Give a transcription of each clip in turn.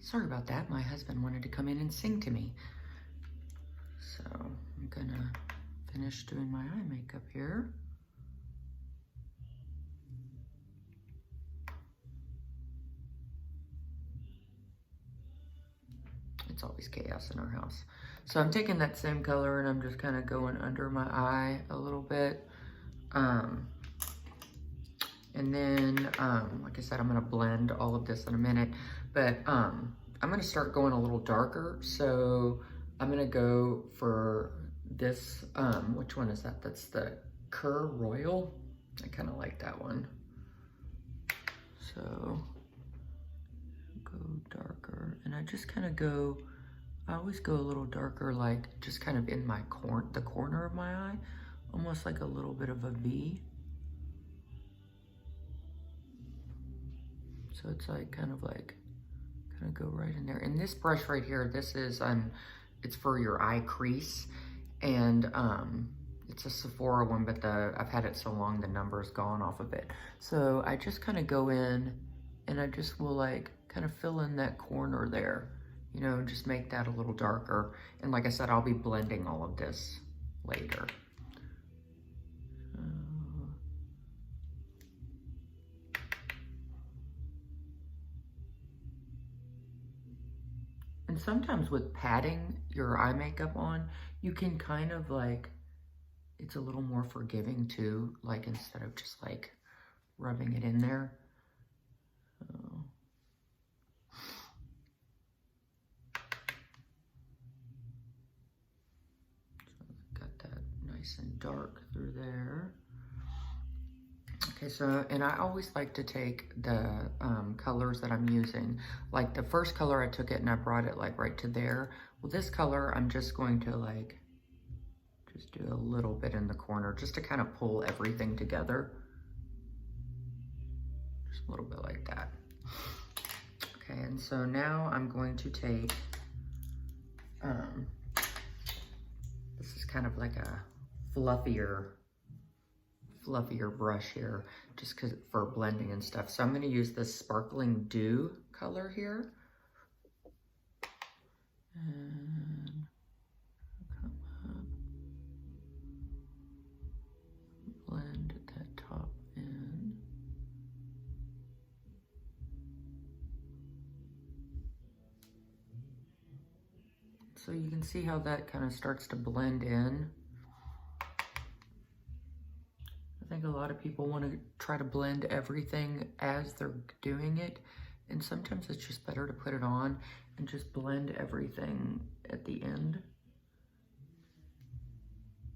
Sorry about that. My husband wanted to come in and sing to me. So I'm gonna finish doing my eye makeup here. It's always chaos in our house. So I'm taking that same color and I'm just kind of going under my eye a little bit. And then, like I said, I'm gonna blend all of this in a minute, but I'm gonna start going a little darker. So I'm gonna go for this, which one is that? That's the Kerr Royal. I kind of like that one. So go darker, and I just kind of go, I always go a little darker, like just kind of in my the corner of my eye, almost like a little bit of a V. So it's like kind of go right in there. And this brush right here, this is it's for your eye crease, and it's a Sephora one, but I've had it so long the number's gone off of it. So I just kind of go in and I just will like kind of fill in that corner there, you know, just make that a little darker. And like I said, I'll be blending all of this later. And sometimes with patting your eye makeup on, you can kind of like, it's a little more forgiving too, like instead of just like rubbing it in there. So got that nice and dark through there. Okay, so, and I always like to take the colors that I'm using. Like the first color, I took it and I brought it like right to there. Well, this color, I'm just going to like, just do a little bit in the corner just to kind of pull everything together. Just a little bit like that. Okay, and so now I'm going to take, this is kind of like a fluffier brush here, just because for blending and stuff. So I'm going to use this Sparkling Dew color here. And come up, blend that top in. So you can see how that kind of starts to blend in. I think a lot of people want to try to blend everything as they're doing it, and sometimes it's just better to put it on and just blend everything at the end.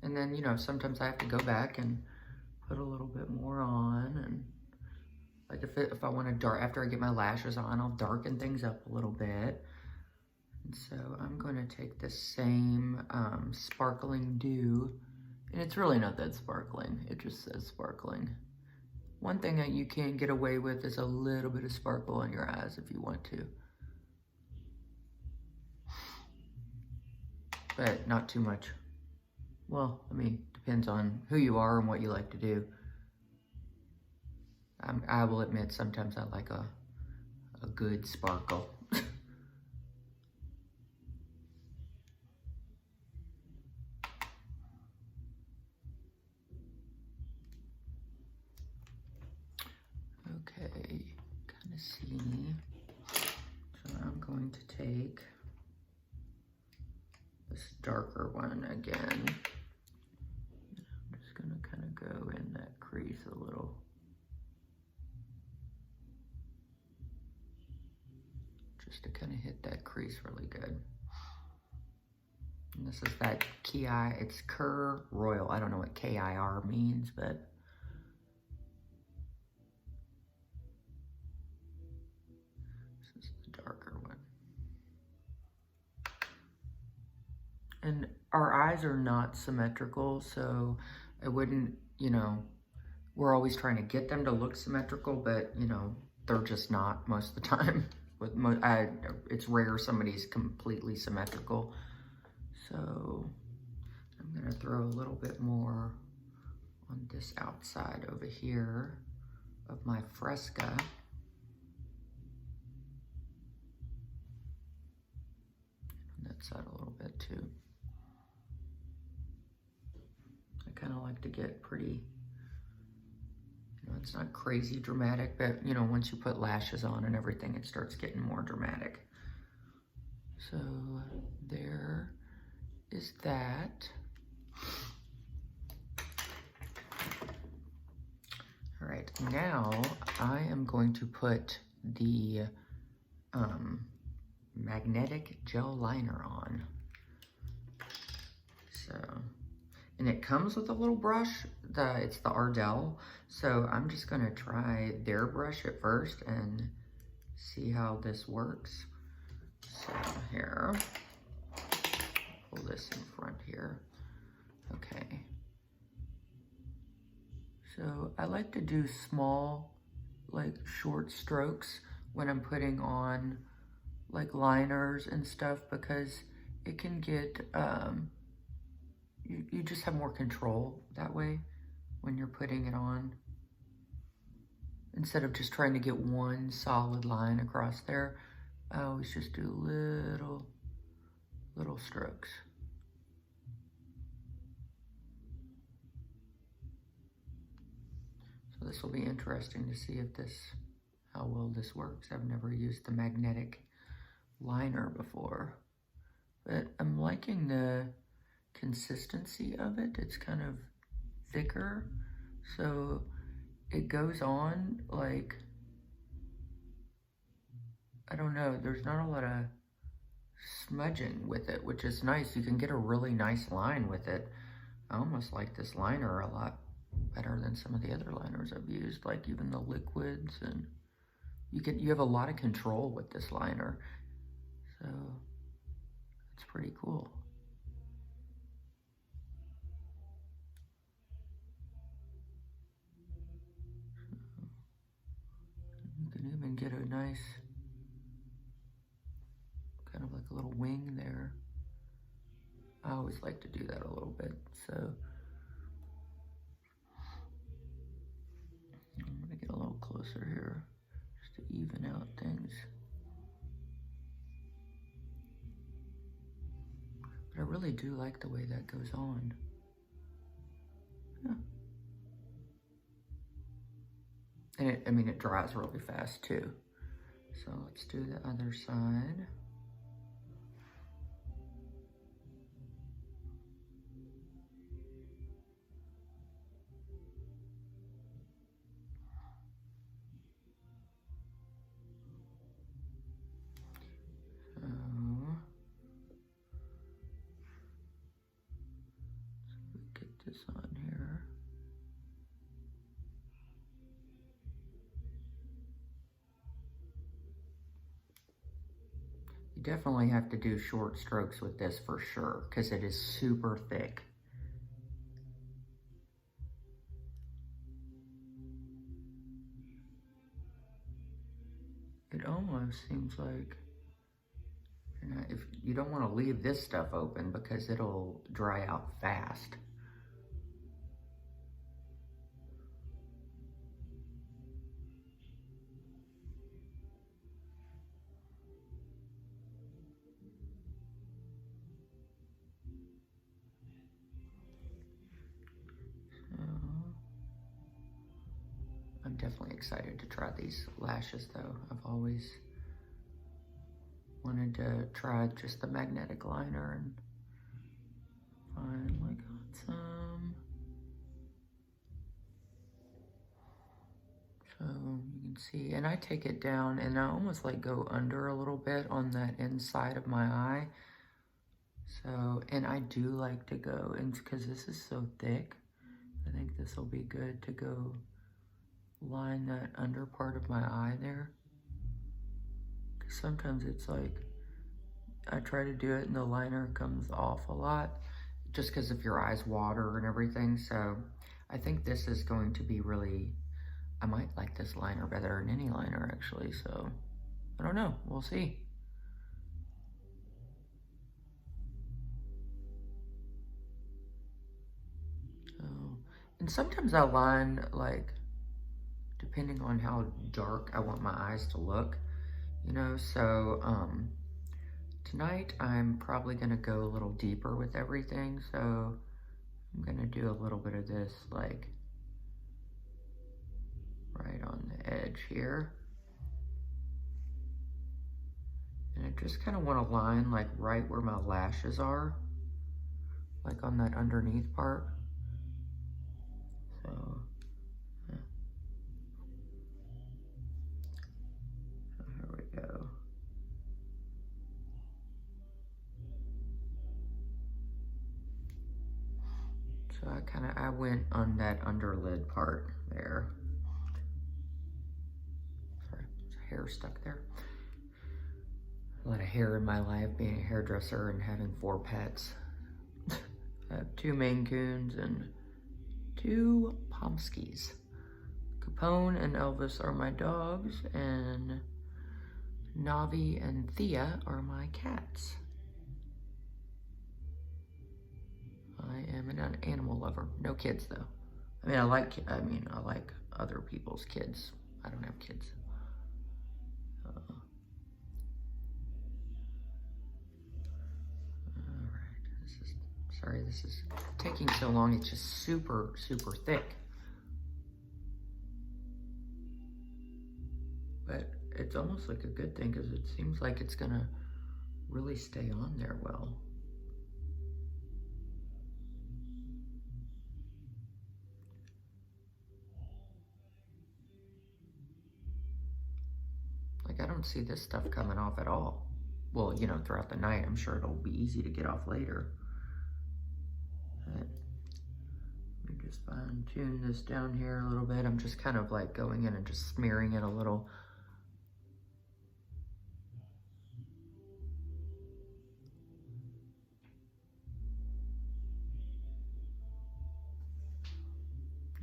And then, you know, sometimes I have to go back and put a little bit more on, and like if I want to after I get my lashes on, I'll darken things up a little bit. And so I'm going to take the same Sparkling Dew, and it's really not that sparkling. It just says sparkling. One thing that you can get away with is a little bit of sparkle on your eyes if you want to. But not too much. Well, I mean, depends on who you are and what you like to do. I will admit sometimes I like a good sparkle. Okay, kind of see. So I'm going to take this darker one again. I'm just going to kind of go in that crease a little. Just to kind of hit that crease really good. And this is that it's Kerr Royal. I don't know what K-I-R means, but this is the darker one. And our eyes are not symmetrical, so I wouldn't, you know, we're always trying to get them to look symmetrical, but, you know, they're just not most of the time. It's rare somebody's completely symmetrical. So I'm gonna throw a little bit more on this outside over here of my Fresca. that side a little bit too. I kind of like to get pretty, you know, it's not crazy dramatic, but you know, once you put lashes on and everything, it starts getting more dramatic. So there is that. All right, now I am going to put the magnetic gel liner on. So, and it comes with a little brush, it's the Ardell. So I'm just gonna try their brush at first and see how this works. So here, pull this in front here. Okay. So I like to do small, like short strokes when I'm putting on like liners and stuff, because it can get, you just have more control that way when you're putting it on. Instead of just trying to get one solid line across there, I always just do little strokes. So this will be interesting to see if how well this works. I've never used the magnetic liner before, but I'm liking the consistency of it. It's kind of thicker, so it goes on like, I don't know, there's not a lot of smudging with it, which is nice. You can get a really nice line with it. I almost like this liner a lot better than some of the other liners I've used, like even the liquids, and you have a lot of control with this liner. So it's pretty cool. You can even get a nice, kind of like a little wing there. I always like to do that a little bit. So I'm gonna get a little closer here just to even out things. But I really do like the way that goes on. Yeah. And I mean, it dries really fast too. So let's do the other side. This on here. You definitely have to do short strokes with this for sure, because it is super thick. It almost seems like, if you don't want to leave this stuff open because it'll dry out fast. I'm definitely excited to try these lashes though. I've always wanted to try just the magnetic liner and finally got some. So you can see, and I take it down and I almost like go under a little bit on that inside of my eye. So, and I do like to go, and because this is so thick, I think this will be good to go line that under part of my eye there. Because sometimes it's like, I try to do it and the liner comes off a lot, just because if your eyes water and everything. So I think this is going to be really, I might like this liner better than any liner actually. So I don't know, we'll see. So, and sometimes I line like, depending on how dark I want my eyes to look, you know, so Tonight, I'm probably gonna go a little deeper with everything, so I'm gonna do a little bit of this, like, right on the edge here. And I just kind of want to line, like, right where my lashes are, like on that underneath part. So, yeah. So here we go. So I went on that underlid part there. Sorry, there's a hair stuck there. A lot of hair in my life, being a hairdresser and having 4 pets. I have 2 Maine Coons and 2 Pomskis. Capone and Elvis are my dogs, and Navi and Thea are my cats. I am an animal lover. No kids though. I like other people's kids. I don't have kids. Sorry, this is taking so long. It's just super, super thick. But it's almost like a good thing because it seems like it's gonna really stay on there well. Like, I don't see this stuff coming off at all. Well, you know, throughout the night, I'm sure it'll be easy to get off later. But let me just fine tune this down here a little bit. I'm just kind of like going in and just smearing it a little.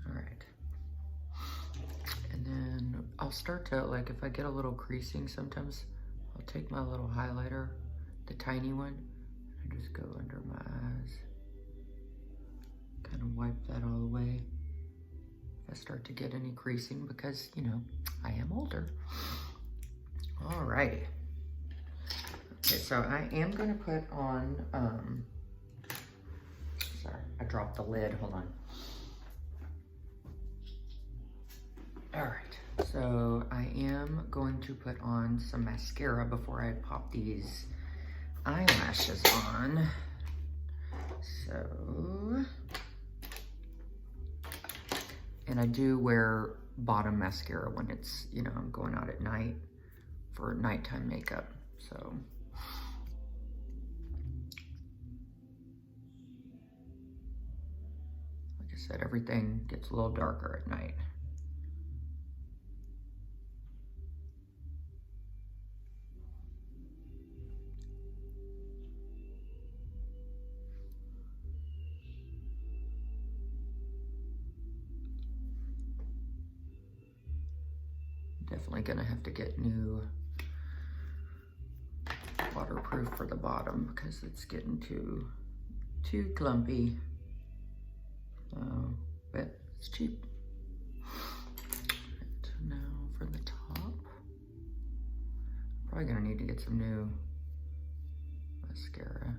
All right. And then I'll start to, like, if I get a little creasing, sometimes I'll take my little highlighter, the tiny one, and just go under my eyes. Kind of wipe that all away if I start to get any creasing, because, you know, I am older. Alrighty. Okay, so I am gonna put on, sorry, I dropped the lid, hold on. Alright, so I am going to put on some mascara before I pop these eyelashes on. So, and I do wear bottom mascara when it's, you know, I'm going out at night for nighttime makeup, so. Like I said, everything gets a little darker at night. Definitely gonna have to get new waterproof for the bottom because it's getting too clumpy. But it's cheap. Right, now for the top, probably gonna need to get some new mascara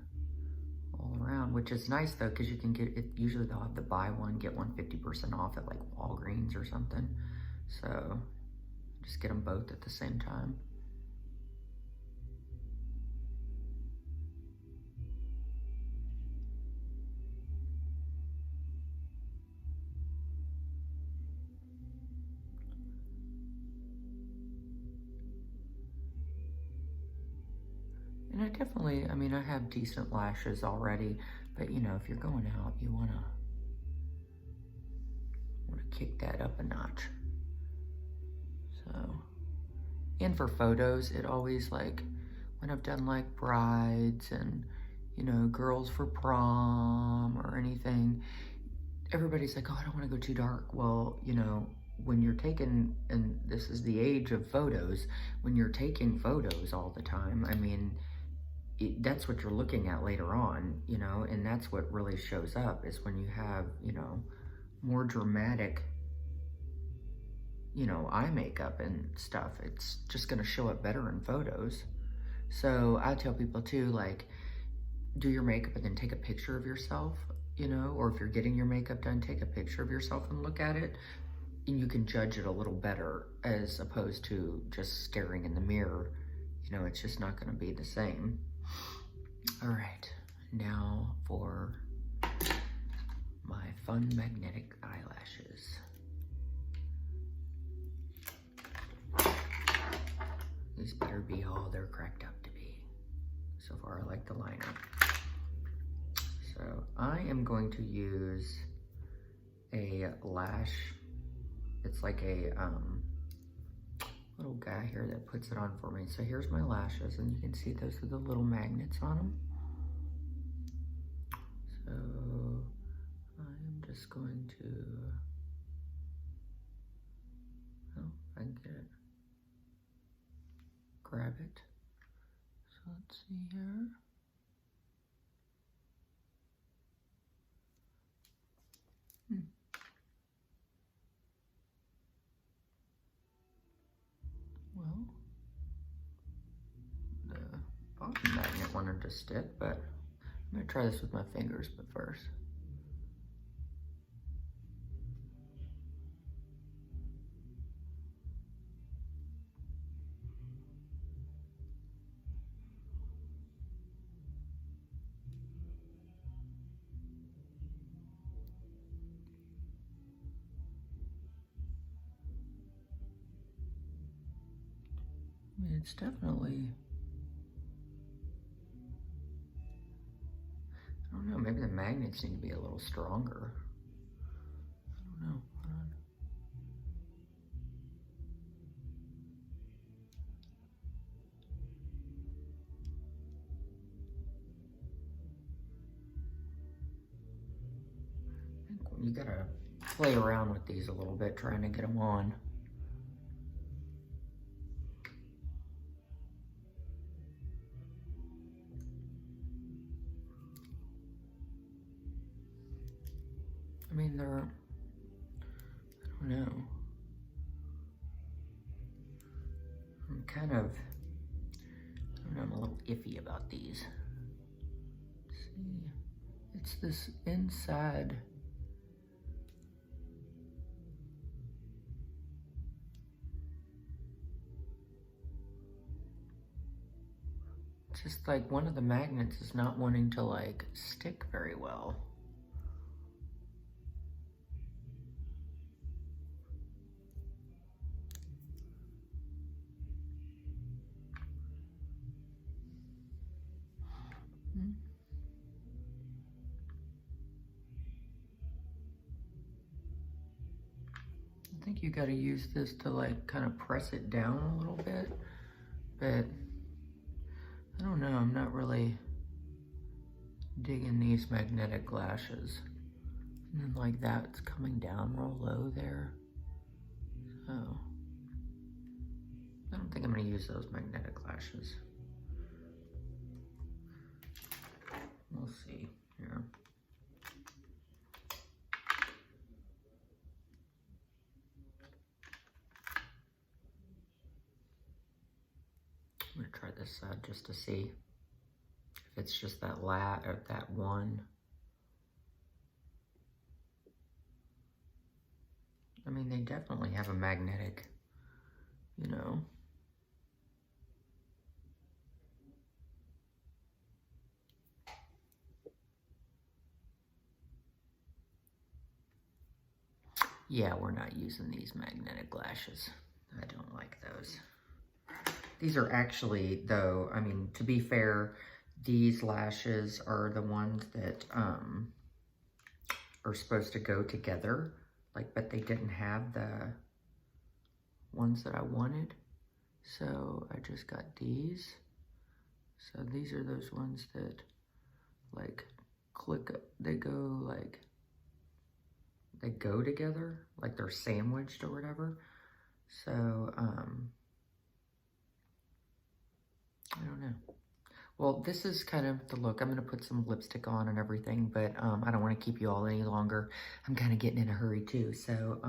all around, which is nice though because you can get it. Usually they'll have the buy one get one 50% off at like Walgreens or something. So just get them both at the same time. And I definitely, I mean, I have decent lashes already, but you know, if you're going out, you wanna kick that up a notch. So, and for photos, it always, like, when I've done like brides and, you know, girls for prom or anything, everybody's like, oh, I don't want to go too dark. Well, you know, when you're taking, and this is the age of photos, when you're taking photos all the time, I mean, that's what you're looking at later on, you know, and that's what really shows up is when you have, you know, more dramatic, you know, eye makeup and stuff. It's just going to show up better in photos. So I tell people too, like, do your makeup and then take a picture of yourself, you know, or if you're getting your makeup done, take a picture of yourself and look at it, and you can judge it a little better as opposed to just staring in the mirror. You know, it's just not gonna be the same. All right, now for my fun magnetic eyelashes. These better be all they're cracked up to be. So far, I like the liner. So I am going to use a lash. It's like a little guy here that puts it on for me. So here's my lashes, and you can see those are the little magnets on them. So I'm just going to, oh, I can get it, grab it. So let's see here. Well, the bottom magnet wanted to stick, but I'm gonna try this with my fingers, but first. I mean, it's definitely, I don't know, maybe the magnets need to be a little stronger. I don't know. I think you gotta play around with these a little bit, trying to get them on. I mean, they're, I don't know. I'm kind of, I don't know, I'm a little iffy about these. Let's see, it's this inside. It's just like one of the magnets is not wanting to like stick very well. I think you gotta use this to like kind of press it down a little bit, but I don't know, I'm not really digging these magnetic lashes. And then like that, it's coming down real low there. So, I don't think I'm gonna use those magnetic lashes. We'll see here. I'm gonna try this side just to see if it's just that or that one. I mean, they definitely have a magnetic, you know. Yeah, we're not using these magnetic lashes. I don't like those. These are actually, though, I mean, to be fair, these lashes are the ones that are supposed to go together, like, but they didn't have the ones that I wanted. So I just got these. So these are those ones that like click, they go like, they go together, like they're sandwiched or whatever. So, I don't know. Well, this is kind of the look. I'm going to put some lipstick on and everything, but I don't want to keep you all any longer. I'm kind of getting in a hurry too. So,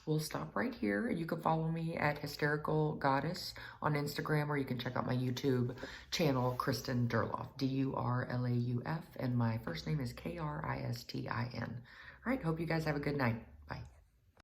we'll stop right here. You can follow me at Hysterical Goddess on Instagram, or you can check out my YouTube channel, Kristen Durlauf, Durlauf, and my first name is Kristin. All right, hope you guys have a good night. Bye.